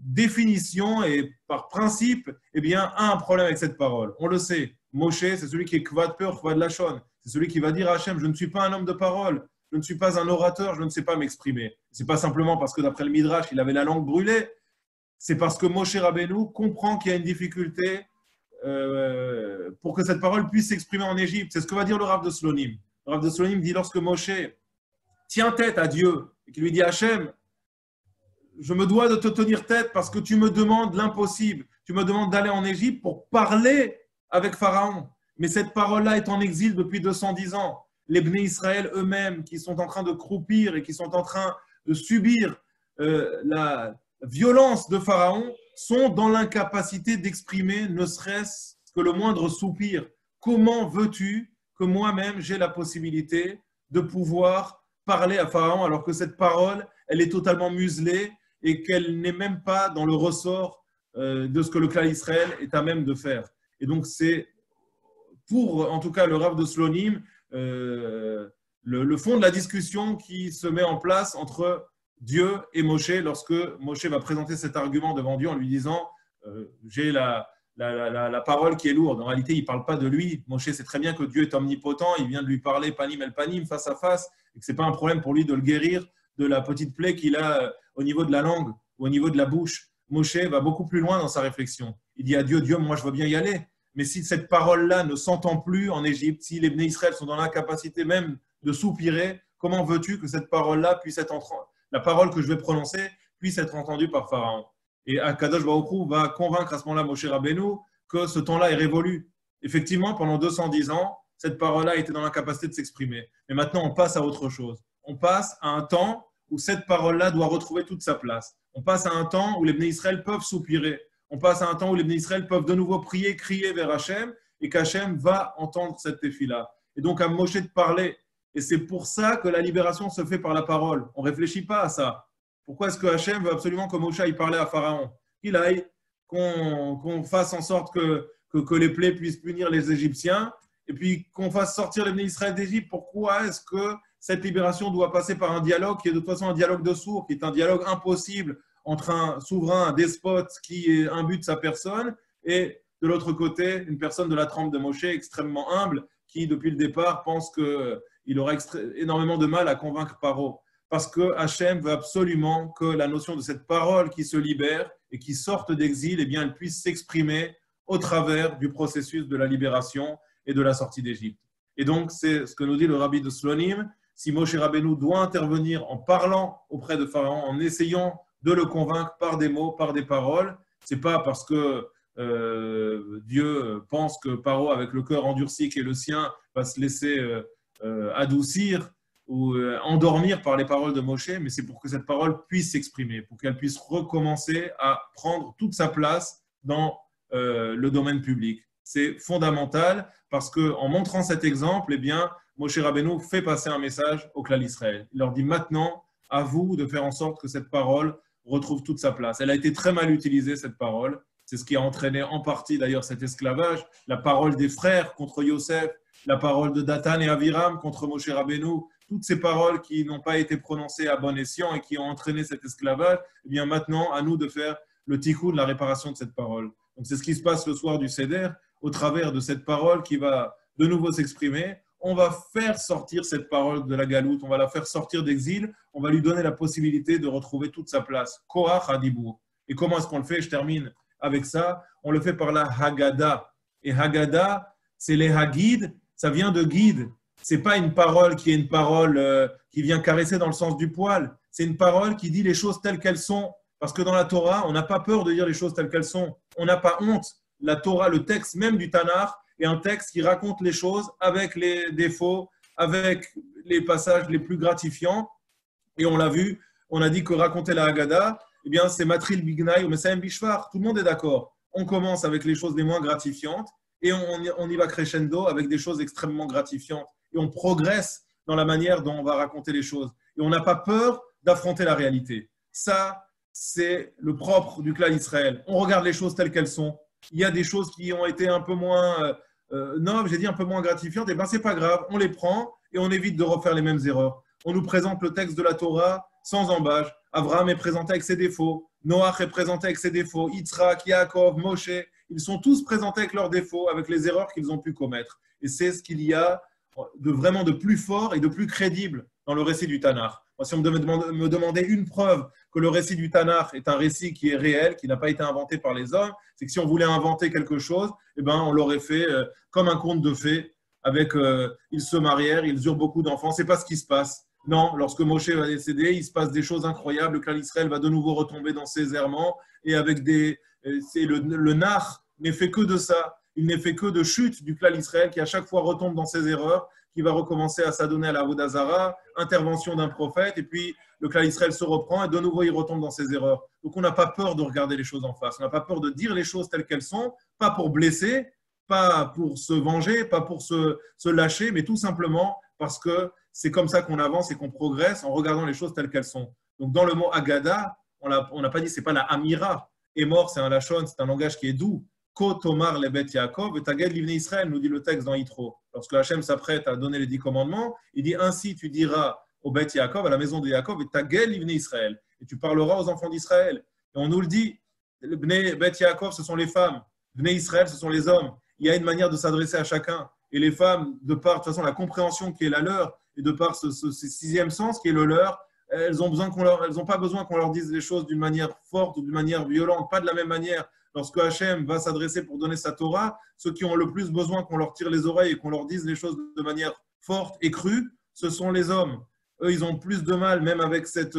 définition et par principe, eh bien, a un problème avec cette parole. On le sait. Moshe, c'est celui qui est kvad peur, kvad lachon. C'est celui qui va dire à Hachem, je ne suis pas un homme de parole, je ne suis pas un orateur, je ne sais pas m'exprimer. Ce n'est pas simplement parce que d'après le Midrash, il avait la langue brûlée. C'est parce que Moshe Rabbeinu comprend qu'il y a une difficulté pour que cette parole puisse s'exprimer en Égypte. C'est ce que va dire le Rav de Slonim. Le Rav de Slonim dit lorsque Moshe tient tête à Dieu et qu'il lui dit Hachem, je me dois de te tenir tête parce que tu me demandes l'impossible. Tu me demandes d'aller en Égypte pour parler avec Pharaon. Mais cette parole-là est en exil depuis 210 ans. Les Bnei Israël eux-mêmes qui sont en train de croupir et qui sont en train de subir la violence de Pharaon sont dans l'incapacité d'exprimer ne serait-ce que le moindre soupir. Comment veux-tu que moi-même j'ai la possibilité de pouvoir parler à Pharaon alors que cette parole, elle est totalement muselée et qu'elle n'est même pas dans le ressort de ce que le clan Israël est à même de faire. Et donc c'est pour, en tout cas, le Rav de Slonim, le fond de la discussion qui se met en place entre Dieu et Moshe lorsque Moshe va présenter cet argument devant Dieu en lui disant j'ai la parole qui est lourde. En réalité, il ne parle pas de lui. Moshe sait très bien que Dieu est omnipotent. Il vient de lui parler panim el panim, face à face, et que ce n'est pas un problème pour lui de le guérir de la petite plaie qu'il a au niveau de la langue ou au niveau de la bouche. Moshe va beaucoup plus loin dans sa réflexion. Il dit à Dieu, Dieu, moi je veux bien y aller. Mais si cette parole-là ne s'entend plus en Égypte, si les Bnei Israël sont dans l'incapacité même de soupirer, comment veux-tu que cette parole-là puisse être la parole que je vais prononcer puisse être entendue par Pharaon? Et Akadosh Baruch Hu va convaincre à ce moment-là Moshe Rabbeinu que ce temps-là est révolu. Effectivement, pendant 210 ans, cette parole-là était dans l'incapacité de s'exprimer. Mais maintenant, on passe à autre chose. On passe à un temps où cette parole-là doit retrouver toute sa place. On passe à un temps où les Bnei Israël peuvent soupirer. On passe à un temps où les Bnei Israël peuvent de nouveau prier, crier vers Hachem, et qu'Hachem va entendre cette tefila. Et donc à Moshe de parler. Et c'est pour ça que la libération se fait par la parole. On ne réfléchit pas à ça. Pourquoi est-ce que Hachem veut absolument que Moshe aille parler à Pharaon? Qu'il aille, qu'on fasse en sorte que les plaies puissent punir les Égyptiens, et puis qu'on fasse sortir les Bnei Israël d'Égypte. Pourquoi est-ce que cette libération doit passer par un dialogue qui est de toute façon un dialogue de sourds, qui est un dialogue impossible entre un souverain, un despote qui est imbu de sa personne, et de l'autre côté, une personne de la trempe de Moshe extrêmement humble, qui depuis le départ pense qu'il aura énormément de mal à convaincre Paro. Parce que Hachem veut absolument que la notion de cette parole qui se libère et qui sorte d'exil, eh bien, elle puisse s'exprimer au travers du processus de la libération et de la sortie d'Égypte. Et donc, c'est ce que nous dit le Rabbi de Slonim. Si Moshe Rabbeinu doit intervenir en parlant auprès de Pharaon, en essayant de le convaincre par des mots, par des paroles, ce n'est pas parce que Dieu pense que Paro, avec le cœur endurci qui est le sien, va se laisser adoucir ou endormir par les paroles de Moshe, mais c'est pour que cette parole puisse s'exprimer, pour qu'elle puisse recommencer à prendre toute sa place dans le domaine public. C'est fondamental parce qu'en montrant cet exemple, eh bien, Moshe Rabbeinu fait passer un message au clan d'Israël. Il leur dit maintenant, à vous de faire en sorte que cette parole retrouve toute sa place. Elle a été très mal utilisée, cette parole. C'est ce qui a entraîné en partie d'ailleurs cet esclavage. La parole des frères contre Yosef, la parole de Dathan et Aviram contre Moshe Rabbeinu, toutes ces paroles qui n'ont pas été prononcées à bon escient et qui ont entraîné cet esclavage, eh bien maintenant, à nous de faire le tikkun, la réparation de cette parole. Donc c'est ce qui se passe le soir du Seder, au travers de cette parole qui va de nouveau s'exprimer. On va faire sortir cette parole de la galoute, on va la faire sortir d'exil, on va lui donner la possibilité de retrouver toute sa place. Koach Hadibur. Et comment est-ce qu'on le fait? Je termine avec ça. On le fait par la Haggadah. Et Haggadah, c'est les Hagid, ça vient de guide. Ce n'est pas une parole qui est une parole qui vient caresser dans le sens du poil. C'est une parole qui dit les choses telles qu'elles sont. Parce que dans la Torah, on n'a pas peur de dire les choses telles qu'elles sont. On n'a pas honte. La Torah, le texte même du Tanakh, est un texte qui raconte les choses avec les défauts, avec les passages les plus gratifiants. Et on l'a vu, on a dit que raconter la Haggadah, eh bien, c'est Matril Bignai ou Messaim Bishvar. Tout le monde est d'accord. On commence avec les choses les moins gratifiantes et on y va crescendo avec des choses extrêmement gratifiantes. Et on progresse dans la manière dont on va raconter les choses. Et on n'a pas peur d'affronter la réalité. Ça, c'est le propre du clan Israël. On regarde les choses telles qu'elles sont. Il y a des choses qui ont été un peu moins nobles, j'ai dit un peu moins gratifiantes. Et bien, c'est pas grave. On les prend et on évite de refaire les mêmes erreurs. On nous présente le texte de la Torah sans embâche. Abraham est présenté avec ses défauts. Noach est présenté avec ses défauts. Yitzhak, Yaakov, Moshe, ils sont tous présentés avec leurs défauts, avec les erreurs qu'ils ont pu commettre. Et c'est ce qu'il y a vraiment de plus fort et de plus crédible dans le récit du Tanakh. Moi, si on me demandait une preuve que le récit du Tanakh est un récit qui est réel, qui n'a pas été inventé par les hommes, c'est que si on voulait inventer quelque chose, eh ben, on l'aurait fait comme un conte de fées, avec ils se marièrent, ils eurent beaucoup d'enfants. Ce n'est pas ce qui se passe. Non, lorsque Moshe va décéder, il se passe des choses incroyables. Le clan d'Israël va de nouveau retomber dans ses errements et avec le nar n'est fait que de ça. Il n'est fait que de chute du clan d'Israël qui à chaque fois retombe dans ses erreurs, qui va recommencer à s'adonner à la Avodah Zara, intervention d'un prophète et puis le clan Israël se reprend et de nouveau il retombe dans ses erreurs. Donc on n'a pas peur de regarder les choses en face, on n'a pas peur de dire les choses telles qu'elles sont, pas pour blesser, pas pour se venger, pas pour se lâcher, mais tout simplement parce que c'est comme ça qu'on avance et qu'on progresse en regardant les choses telles qu'elles sont. Donc dans le mot Agada, on n'a pas dit, c'est pas la Amira. Et mort, c'est un lachon, c'est un langage qui est doux. Ko tomar le bet Yaakov et taged livnei Israël, nous dit le texte dans Yitro. Lorsque Hachem s'apprête à donner les 10 commandements, il dit ainsi tu diras au bet Yaakov, à la maison de Yaakov, et taged livnei Israël. Et tu parleras aux enfants d'Israël. Et on nous le dit, le bet Yaakov, ce sont les femmes. Bnei Israël, ce sont les hommes. Il y a une manière de s'adresser à chacun. Et les femmes, de par de toute façon la compréhension qui est la leur, et de par ce sixième sens qui est le leur, elles n'ont pas besoin qu'on leur dise les choses d'une manière forte ou d'une manière violente, pas de la même manière. Lorsque Hachem va s'adresser pour donner sa Torah, ceux qui ont le plus besoin qu'on leur tire les oreilles et qu'on leur dise les choses de manière forte et crue, ce sont les hommes. Eux, ils ont plus de mal, même avec cette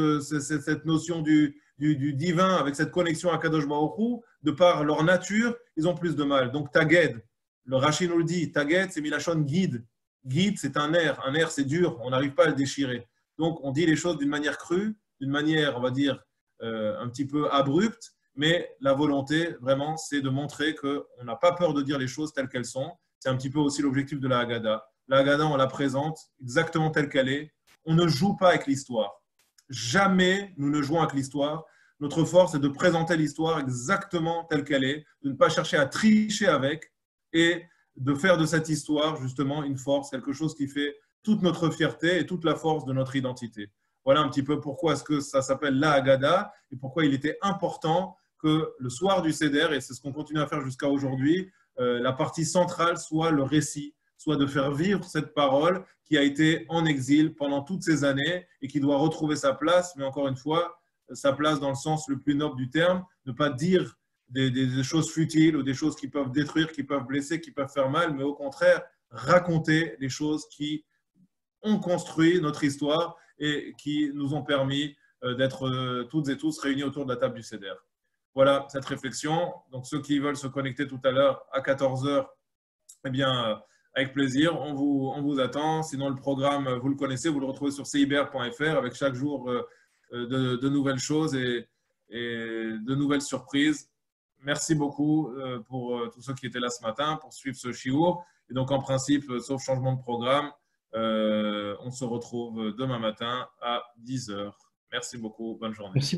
notion du divin, avec cette connexion à Kadosh Baruch Hu, de par leur nature, ils ont plus de mal. Donc, Taged, le Rashi nous le dit, Taged, c'est Milachon guide. Guide, c'est un air c'est dur, on n'arrive pas à le déchirer. Donc, on dit les choses d'une manière crue, d'une manière, on va dire, un petit peu abrupte, mais la volonté, vraiment, c'est de montrer qu'on n'a pas peur de dire les choses telles qu'elles sont. C'est un petit peu aussi l'objectif de la Haggadah. La Haggadah, on la présente exactement telle qu'elle est. On ne joue pas avec l'histoire. Jamais nous ne jouons avec l'histoire. Notre force est de présenter l'histoire exactement telle qu'elle est, de ne pas chercher à tricher avec et de faire de cette histoire, justement, une force, quelque chose qui fait toute notre fierté et toute la force de notre identité. Voilà un petit peu pourquoi est-ce que ça s'appelle la Haggadah et pourquoi il était important que le soir du Seder, et c'est ce qu'on continue à faire jusqu'à aujourd'hui, la partie centrale soit le récit, soit de faire vivre cette parole qui a été en exil pendant toutes ces années et qui doit retrouver sa place, mais encore une fois, sa place dans le sens le plus noble du terme, ne pas dire des choses futiles ou des choses qui peuvent détruire, qui peuvent blesser, qui peuvent faire mal, mais au contraire, raconter les choses qui ont construit notre histoire et qui nous ont permis d'être toutes et tous réunis autour de la table du Seder. Voilà cette réflexion. Donc, ceux qui veulent se connecter tout à l'heure à 14 h, eh bien, avec plaisir, on vous attend. Sinon, le programme, vous le connaissez, vous le retrouvez sur cibr.fr avec chaque jour de nouvelles choses et de nouvelles surprises. Merci beaucoup pour tous ceux qui étaient là ce matin pour suivre ce shiur. Et donc, en principe, sauf changement de programme, on se retrouve demain matin à 10 h. Merci beaucoup. Bonne journée. Merci.